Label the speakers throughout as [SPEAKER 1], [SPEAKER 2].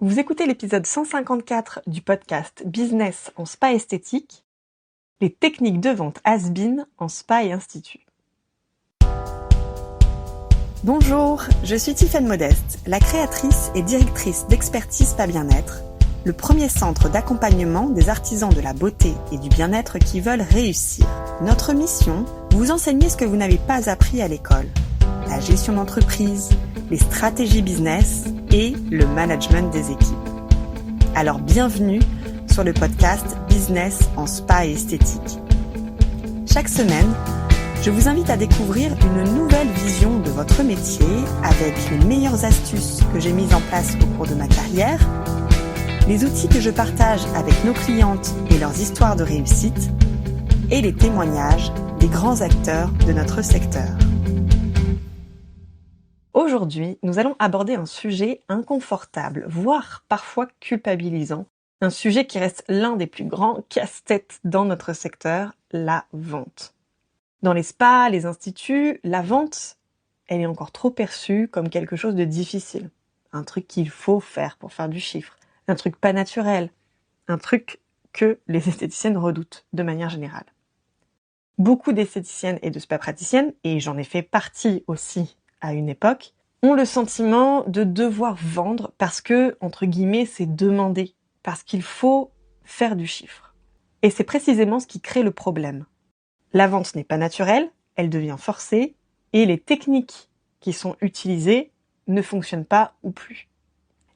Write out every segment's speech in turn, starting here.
[SPEAKER 1] Vous écoutez l'épisode 154 du podcast Business en spa esthétique, les techniques de vente has-been en spa et institut. Bonjour, je suis Tiffaine Modeste, la créatrice et directrice d'Expertise Spa Bien-être, le premier centre d'accompagnement des artisans de la beauté et du bien-être qui veulent réussir. Notre mission, vous enseigner ce que vous n'avez pas appris à l'école. La gestion d'entreprise, les stratégies business et le management des équipes. Alors bienvenue sur le podcast Business en spa et esthétique. Chaque semaine, je vous invite à découvrir une nouvelle vision de votre métier avec les meilleures astuces que j'ai mises en place au cours de ma carrière, les outils que je partage avec nos clientes et leurs histoires de réussite, et les témoignages des grands acteurs de notre secteur. Aujourd'hui, nous allons aborder un sujet inconfortable, voire parfois culpabilisant, un sujet qui reste l'un des plus grands casse-têtes dans notre secteur, la vente. Dans les spas, les instituts, la vente, elle est encore trop perçue comme quelque chose de difficile, un truc qu'il faut faire pour faire du chiffre, un truc pas naturel, un truc que les esthéticiennes redoutent de manière générale. Beaucoup d'esthéticiennes et de spa praticiennes, et j'en ai fait partie aussi à une époque, ont le sentiment de devoir vendre parce que, entre guillemets, c'est demandé, parce qu'il faut faire du chiffre. Et c'est précisément ce qui crée le problème. La vente n'est pas naturelle, elle devient forcée, et les techniques qui sont utilisées ne fonctionnent pas ou plus.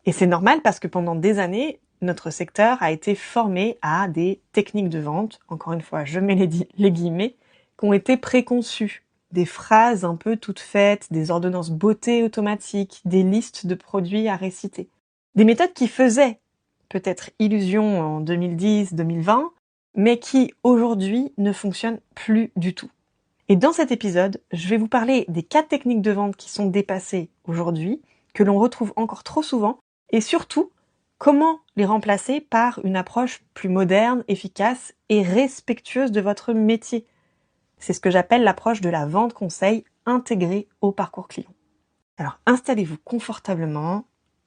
[SPEAKER 1] Et c'est normal parce que pendant des années, notre secteur a été formé à des techniques de vente, encore une fois, je mets les guillemets, qui ont été préconçues. Des phrases un peu toutes faites, des ordonnances beauté automatiques, des listes de produits à réciter. Des méthodes qui faisaient peut-être illusion en 2010-2020, mais qui aujourd'hui ne fonctionnent plus du tout. Et dans cet épisode, je vais vous parler des 4 techniques de vente qui sont dépassées aujourd'hui, que l'on retrouve encore trop souvent, et surtout, comment les remplacer par une approche plus moderne, efficace et respectueuse de votre métier. C'est ce que j'appelle l'approche de la vente conseil intégrée au parcours client. Alors installez-vous confortablement,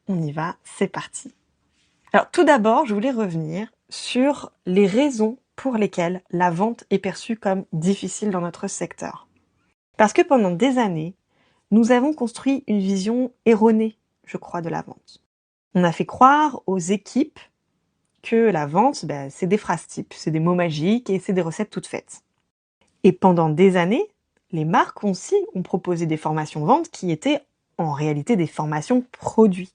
[SPEAKER 1] on y va, c'est parti. Alors tout d'abord, je voulais revenir sur les raisons pour lesquelles la vente est perçue comme difficile dans notre secteur. Parce que pendant des années, nous avons construit une vision erronée, je crois, de la vente. On a fait croire aux équipes que la vente, c'est des phrases types, c'est des mots magiques et c'est des recettes toutes faites. Et pendant des années, les marques aussi ont proposé des formations vente qui étaient en réalité des formations produits.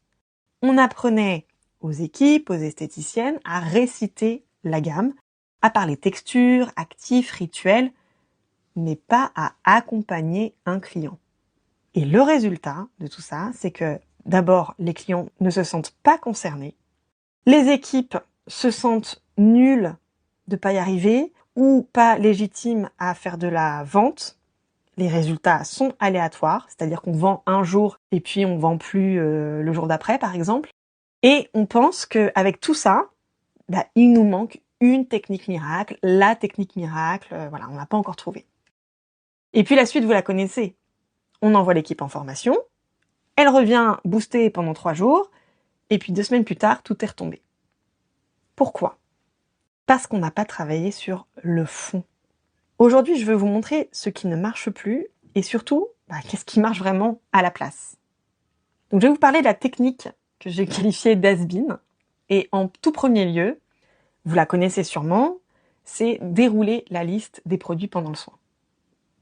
[SPEAKER 1] On apprenait aux équipes, aux esthéticiennes à réciter la gamme, à parler texture, actifs, rituels, mais pas à accompagner un client. Et le résultat de tout ça, c'est que d'abord, les clients ne se sentent pas concernés, les équipes se sentent nulles de pas y arriver, ou pas légitimes à faire de la vente. Les résultats sont aléatoires, c'est-à-dire qu'on vend un jour et puis on vend plus le jour d'après, par exemple. Et on pense qu'avec tout ça, il nous manque une technique miracle, la technique miracle, on n'a pas encore trouvé. Et puis la suite, vous la connaissez. On envoie l'équipe en formation, elle revient boostée pendant 3 jours, et puis 2 semaines plus tard, tout est retombé. Pourquoi ? Parce qu'on n'a pas travaillé sur le fond. Aujourd'hui, je veux vous montrer ce qui ne marche plus et surtout, qu'est-ce qui marche vraiment à la place. Donc, je vais vous parler de la technique que j'ai qualifiée d'has-been. Et en tout premier lieu, vous la connaissez sûrement, c'est dérouler la liste des produits pendant le soin.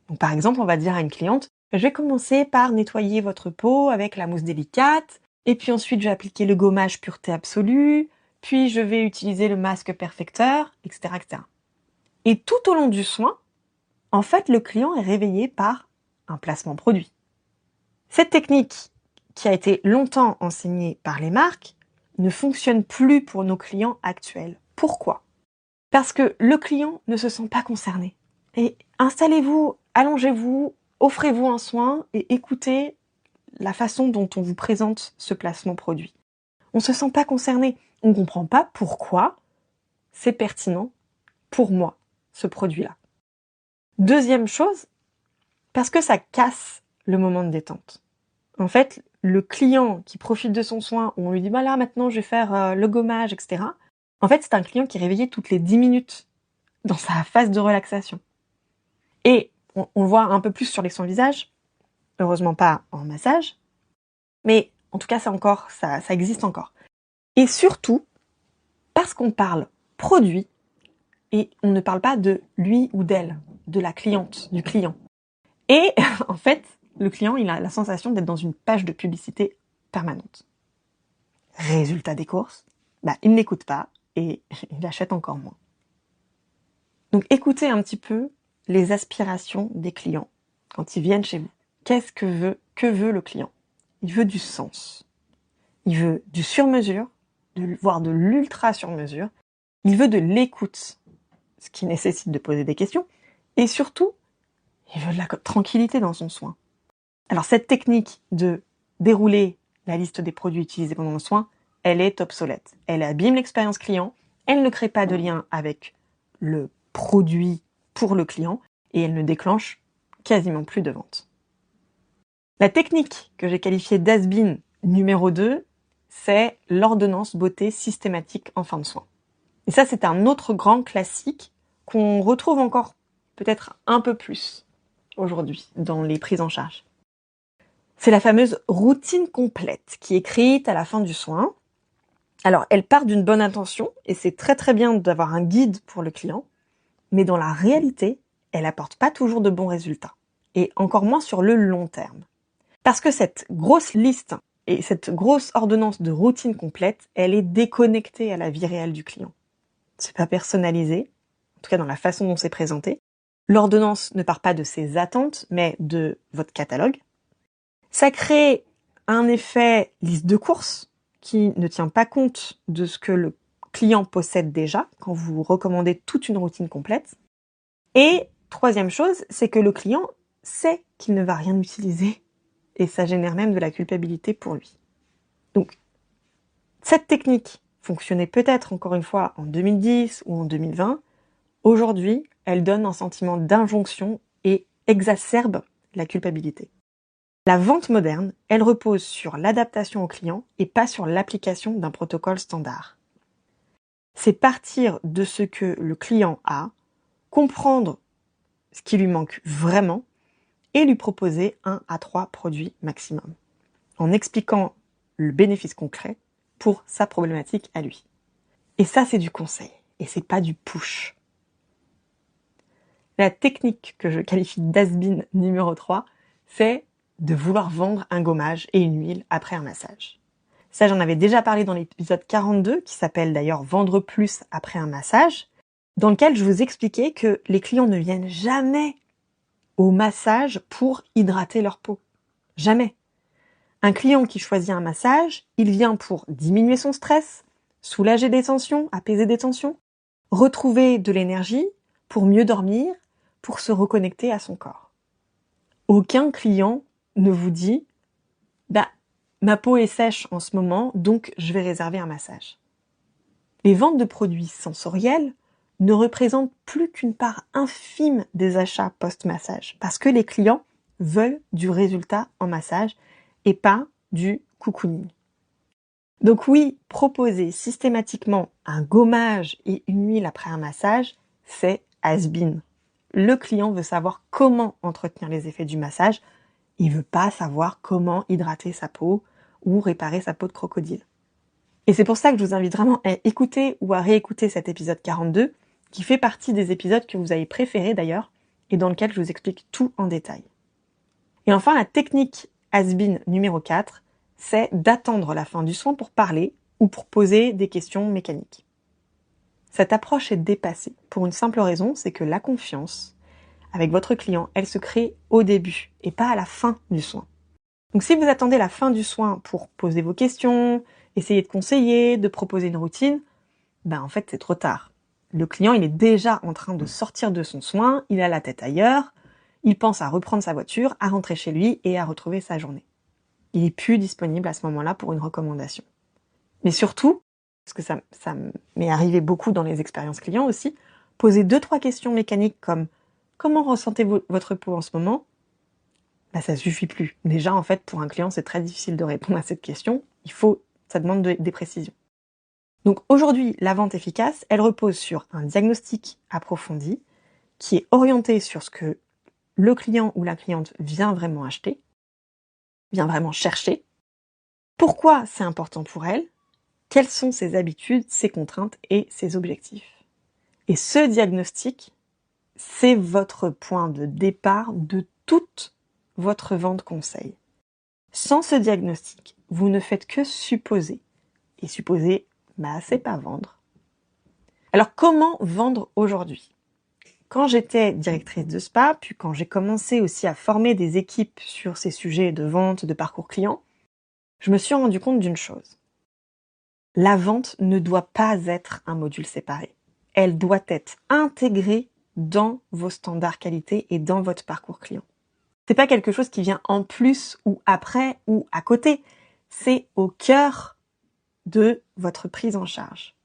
[SPEAKER 1] Donc, par exemple, on va dire à une cliente, je vais commencer par nettoyer votre peau avec la mousse délicate, et puis ensuite, je vais appliquer le gommage pureté absolue, puis je vais utiliser le masque perfecteur, etc., etc. Et tout au long du soin, en fait, le client est réveillé par un placement produit. Cette technique, qui a été longtemps enseignée par les marques, ne fonctionne plus pour nos clients actuels. Pourquoi ? Parce que le client ne se sent pas concerné. Et installez-vous, allongez-vous, offrez-vous un soin et écoutez la façon dont on vous présente ce placement produit. On ne se sent pas concerné. On ne comprend pas pourquoi c'est pertinent pour moi, ce produit-là. Deuxième chose, parce que ça casse le moment de détente. En fait, le client qui profite de son soin, où on lui dit bah là maintenant je vais faire le gommage, etc. En fait, c'est un client qui est réveillé toutes les 10 minutes dans sa phase de relaxation. Et on le voit un peu plus sur les soins visage, heureusement pas en massage, mais en tout cas ça existe encore. Et surtout, parce qu'on parle produit, et on ne parle pas de lui ou d'elle, de la cliente, du client. Et en fait, le client, il a la sensation d'être dans une page de publicité permanente. Résultat des courses, il n'écoute pas et il achète encore moins. Donc écoutez un petit peu les aspirations des clients quand ils viennent chez vous. Que veut le client? Il veut du sens. Il veut du sur-mesure, voire de l'ultra sur-mesure. Il veut de l'écoute, ce qui nécessite de poser des questions. Et surtout, il veut de la tranquillité dans son soin. Alors cette technique de dérouler la liste des produits utilisés pendant le soin, elle est obsolète. Elle abîme l'expérience client, elle ne crée pas de lien avec le produit pour le client et elle ne déclenche quasiment plus de vente. La technique que j'ai qualifiée d'has-been numéro 2, c'est l'ordonnance beauté systématique en fin de soin. Et ça, c'est un autre grand classique qu'on retrouve encore peut-être un peu plus aujourd'hui dans les prises en charge. C'est la fameuse routine complète qui est écrite à la fin du soin. Alors, elle part d'une bonne intention et c'est très très bien d'avoir un guide pour le client, mais dans la réalité, elle apporte pas toujours de bons résultats et encore moins sur le long terme. Parce que cette grosse liste et cette grosse ordonnance de routine complète, elle est déconnectée à la vie réelle du client. C'est pas personnalisé, en tout cas dans la façon dont c'est présenté. L'ordonnance ne part pas de ses attentes, mais de votre catalogue. Ça crée un effet liste de courses qui ne tient pas compte de ce que le client possède déjà quand vous recommandez toute une routine complète. Et troisième chose, c'est que le client sait qu'il ne va rien utiliser et ça génère même de la culpabilité pour lui. Donc, cette technique fonctionnait peut-être encore une fois en 2010 ou en 2020. Aujourd'hui, elle donne un sentiment d'injonction et exacerbe la culpabilité. La vente moderne, elle repose sur l'adaptation au client et pas sur l'application d'un protocole standard. C'est partir de ce que le client a, comprendre ce qui lui manque vraiment et lui proposer 1 à 3 produits maximum, en expliquant le bénéfice concret pour sa problématique à lui. Et ça, c'est du conseil, et c'est pas du push. La technique que je qualifie d'has-been numéro 3, c'est de vouloir vendre un gommage et une huile après un massage. Ça, j'en avais déjà parlé dans l'épisode 42, qui s'appelle d'ailleurs « Vendre plus après un massage », dans lequel je vous expliquais que les clients ne viennent jamais au massage pour hydrater leur peau. Jamais. Un client qui choisit un massage, il vient pour diminuer son stress, soulager des tensions, apaiser des tensions, retrouver de l'énergie pour mieux dormir, pour se reconnecter à son corps. Aucun client ne vous dit « ma peau est sèche en ce moment, donc je vais réserver un massage ». Les ventes de produits sensoriels ne représentent plus qu'une part infime des achats post-massage, parce que les clients veulent du résultat en massage et pas du cocooning. Donc oui, proposer systématiquement un gommage et une huile après un massage, c'est has-been. Le client veut savoir comment entretenir les effets du massage, il veut pas savoir comment hydrater sa peau ou réparer sa peau de crocodile. Et c'est pour ça que je vous invite vraiment à écouter ou à réécouter cet épisode 42, qui fait partie des épisodes que vous avez préférés d'ailleurs, et dans lequel je vous explique tout en détail. Et enfin, la technique has-been numéro 4, c'est d'attendre la fin du soin pour parler ou pour poser des questions mécaniques. Cette approche est dépassée pour une simple raison, c'est que la confiance avec votre client, elle se crée au début et pas à la fin du soin. Donc si vous attendez la fin du soin pour poser vos questions, essayer de conseiller, de proposer une routine, en fait c'est trop tard. Le client, il est déjà en train de sortir de son soin, il a la tête ailleurs, il pense à reprendre sa voiture, à rentrer chez lui et à retrouver sa journée. Il est plus disponible à ce moment-là pour une recommandation. Mais surtout, parce que ça m'est arrivé beaucoup dans les expériences clients aussi, posez 2-3 questions mécaniques comme « Comment ressentez-vous votre peau en ce moment ?» ça suffit plus. Déjà, en fait, pour un client, c'est très difficile de répondre à cette question. Ça demande des précisions. Donc aujourd'hui, la vente efficace, elle repose sur un diagnostic approfondi qui est orienté sur ce que le client ou la cliente vient vraiment acheter, vient vraiment chercher, pourquoi c'est important pour elle, quelles sont ses habitudes, ses contraintes et ses objectifs. Et ce diagnostic, c'est votre point de départ de toute votre vente conseil. Sans ce diagnostic, vous ne faites que supposer. Et supposer, c'est pas vendre. Alors comment vendre aujourd'hui ? Quand j'étais directrice de spa, puis quand j'ai commencé aussi à former des équipes sur ces sujets de vente, de parcours client, je me suis rendu compte d'une chose. La vente ne doit pas être un module séparé. Elle doit être intégrée dans vos standards qualité et dans votre parcours client. C'est pas quelque chose qui vient en plus ou après ou à côté. C'est au cœur de votre prise en charge.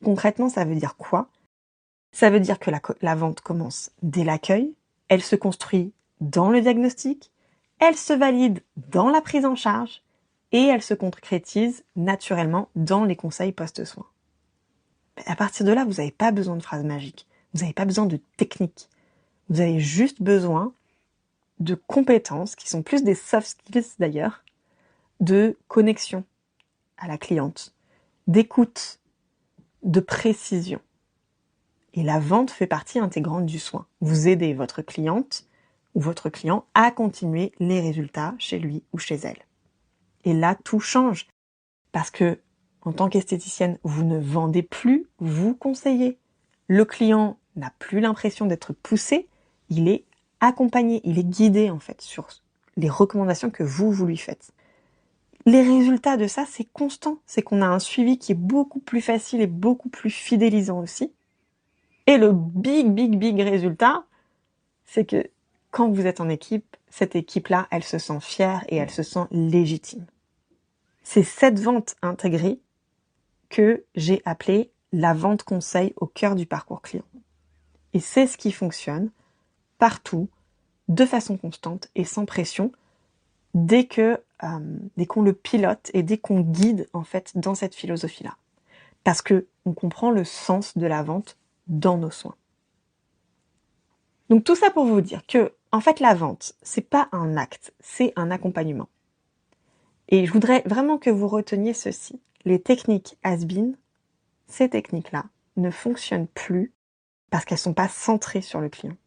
[SPEAKER 1] Concrètement, ça veut dire quoi ? Ça veut dire que la vente commence dès l'accueil, elle se construit dans le diagnostic, elle se valide dans la prise en charge et elle se concrétise naturellement dans les conseils post-soins. À partir de là, vous n'avez pas besoin de phrases magiques, vous n'avez pas besoin de techniques, vous avez juste besoin de compétences qui sont plus des soft skills d'ailleurs, de connexion à la cliente, d'écoute, de précision. Et la vente fait partie intégrante du soin. Vous aidez votre cliente ou votre client à continuer les résultats chez lui ou chez elle. Et là, tout change. Parce que, en tant qu'esthéticienne, vous ne vendez plus, vous conseillez. Le client n'a plus l'impression d'être poussé, il est accompagné, il est guidé en fait sur les recommandations que vous lui faites. Les résultats de ça, c'est constant. C'est qu'on a un suivi qui est beaucoup plus facile et beaucoup plus fidélisant aussi. Et le big résultat, c'est que quand vous êtes en équipe, cette équipe-là, elle se sent fière et elle se sent légitime. C'est cette vente intégrée que j'ai appelée la vente conseil au cœur du parcours client. Et c'est ce qui fonctionne partout, de façon constante et sans pression, dès qu'on le pilote et dès qu'on guide en fait dans cette philosophie-là. Parce que on comprend le sens de la vente dans nos soins. Donc tout ça pour vous dire que, en fait, la vente, c'est pas un acte, c'est un accompagnement. Et je voudrais vraiment que vous reteniez ceci. Les techniques has-been, ces techniques-là, ne fonctionnent plus parce qu'elles sont pas centrées sur le client.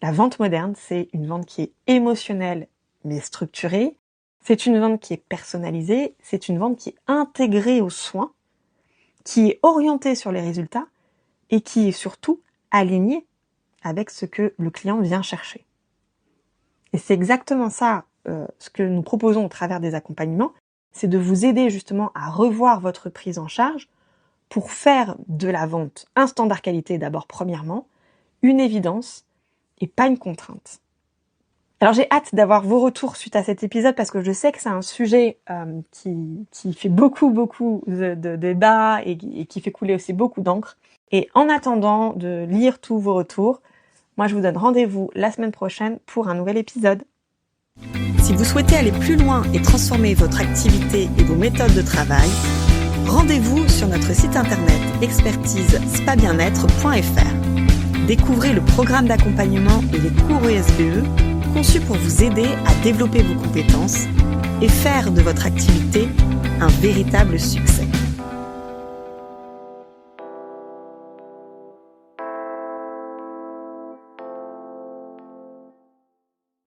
[SPEAKER 1] La vente moderne, c'est une vente qui est émotionnelle mais structurée. C'est une vente qui est personnalisée. C'est une vente qui est intégrée aux soins, qui est orientée sur les résultats et qui est surtout alignée avec ce que le client vient chercher. Et c'est exactement ça, ce que nous proposons au travers des accompagnements, c'est de vous aider justement à revoir votre prise en charge pour faire de la vente un standard qualité d'abord premièrement, une évidence et pas une contrainte. Alors j'ai hâte d'avoir vos retours suite à cet épisode parce que je sais que c'est un sujet qui fait beaucoup de débats et qui fait couler aussi beaucoup d'encre. Et en attendant de lire tous vos retours, moi je vous donne rendez-vous la semaine prochaine pour un nouvel épisode.
[SPEAKER 2] Si vous souhaitez aller plus loin et transformer votre activité et vos méthodes de travail, rendez-vous sur notre site internet expertise-spa-bien-être.fr. Découvrez le programme d'accompagnement et les cours ESBE conçus pour vous aider à développer vos compétences et faire de votre activité un véritable succès.